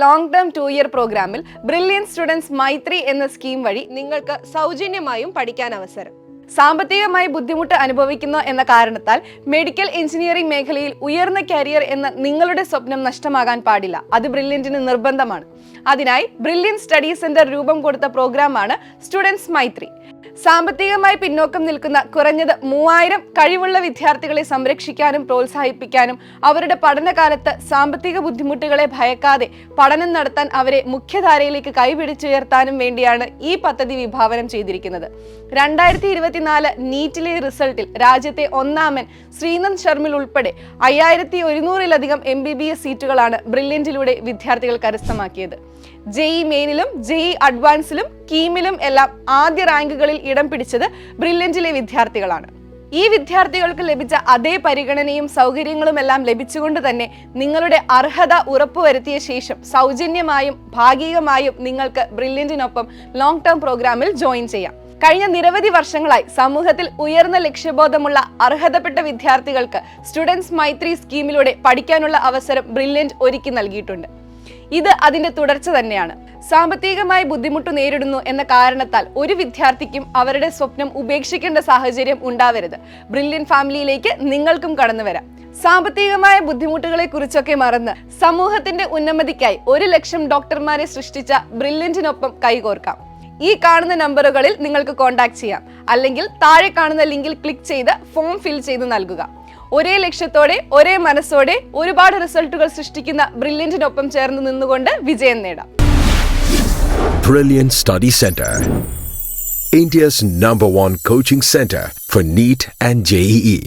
Long term 2-year പ്രോഗ്രാമിൽ brilliant students മൈത്രി എന്ന scheme വഴി നിങ്ങൾക്ക് സൗജന്യമായും പഠിക്കാൻ അവസരം. സാമ്പത്തികമായി ബുദ്ധിമുട്ട് അനുഭവിക്കുന്നു എന്ന കാരണത്താൽ മെഡിക്കൽ എഞ്ചിനീയറിംഗ് മേഖലയിൽ ഉയർന്ന കരിയർ എന്ന നിങ്ങളുടെ സ്വപ്നം നഷ്ടമാകാൻ പാടില്ല. അത് ബ്രില്യന്റിന് നിർബന്ധമാണ്. അതിനായി ബ്രില്യൻ സ്റ്റഡി സെന്റർ രൂപം കൊടുത്ത പ്രോഗ്രാമാണ് സ്റ്റുഡൻസ് മൈത്രി. സാമ്പത്തികമായി പിന്നോക്കം നിൽക്കുന്ന കുറഞ്ഞത് 3000 കഴിവുള്ള വിദ്യാർത്ഥികളെ സംരക്ഷിക്കാനും പ്രോത്സാഹിപ്പിക്കാനും അവരുടെ പഠനകാലത്ത് സാമ്പത്തിക ബുദ്ധിമുട്ടുകളെ ഭയക്കാതെ പഠനം നടത്താൻ അവരെ മുഖ്യധാരയിലേക്ക് കൈപിടിച്ചുയർത്താനും വേണ്ടിയാണ് ഈ പദ്ധതി വിഭാവനം ചെയ്തിരിക്കുന്നത്. 2024 നീറ്റിലെ റിസൾട്ടിൽ രാജ്യത്തെ ഒന്നാമൻ ശ്രീനന്ദ് ശർമ്മിൽ ഉൾപ്പെടെ 5100-ലധികം MBBS സീറ്റുകളാണ് ബ്രില്യന്റിലൂടെ വിദ്യാർത്ഥികൾ കരസ്ഥമാക്കിയത്. JEE മെയിനിലും JEE അഡ്വാൻസിലും കീമിലും എല്ലാം ആദ്യ റാങ്കുകളിൽ ഇടം പിടിച്ചത് ബ്രില്യന്റിലെ വിദ്യാർത്ഥികളാണ്. ഈ വിദ്യാർത്ഥികൾക്ക് ലഭിച്ച അതേ പരിഗണനയും സൗകര്യങ്ങളും എല്ലാം ലഭിച്ചുകൊണ്ട് തന്നെ നിങ്ങളുടെ അർഹത ഉറപ്പുവരുത്തിയ ശേഷം സൗജന്യമായും ഭാഗികമായും നിങ്ങൾക്ക് ബ്രില്യന്റിനൊപ്പം ലോങ് ടേം പ്രോഗ്രാമിൽ ജോയിൻ ചെയ്യാം. കഴിഞ്ഞ നിരവധി വർഷങ്ങളായി സമൂഹത്തിൽ ഉയർന്ന ലക്ഷ്യബോധമുള്ള അർഹതപ്പെട്ട വിദ്യാർത്ഥികൾക്ക് സ്റ്റുഡൻസ് മൈത്രി സ്കീമിലൂടെ പഠിക്കാനുള്ള അവസരം ബ്രില്യന്റ് ഒരുക്കി നൽകിയിട്ടുണ്ട്. ഇത് അതിന്റെ തുടർച്ച തന്നെയാണ്. സാമ്പത്തികമായി ബുദ്ധിമുട്ട് നേരിടുന്നു എന്ന കാരണത്താൽ ഒരു വിദ്യാർത്ഥിക്കും അവരുടെ സ്വപ്നം ഉപേക്ഷിക്കേണ്ട സാഹചര്യം ഉണ്ടാവരുത്. ബ്രില്യൻ ഫാമിലിയിലേക്ക് നിങ്ങൾക്കും കടന്നു വരാം. സാമ്പത്തികമായ ബുദ്ധിമുട്ടുകളെ കുറിച്ചൊക്കെ മറന്ന് സമൂഹത്തിന്റെ ഉന്നമതിക്കായി 1 ലക്ഷം ഡോക്ടർമാരെ സൃഷ്ടിച്ച ബ്രില്യന്റിനൊപ്പം കൈകോർക്കാം. ഈ കാണുന്ന നമ്പറുകളിൽ നിങ്ങൾക്ക് കോൺടാക്ട് ചെയ്യാം. അല്ലെങ്കിൽ താഴെ കാണുന്ന ലിങ്കിൽ ക്ലിക്ക് ചെയ്ത് ഫോം ഫിൽ ചെയ്ത് നൽകുക. ഒരേ ലക്ഷ്യത്തോടെ ഒരേ മനസ്സോടെ ഒരുപാട് റിസൾട്ടുകൾ സൃഷ്ടിക്കുന്ന ബ്രില്യന്റിനൊപ്പം ചേർന്ന് നിന്നുകൊണ്ട് വിജയം നേടാം. Brilliant Study Center, India's #1 coaching center for NEET and JEE.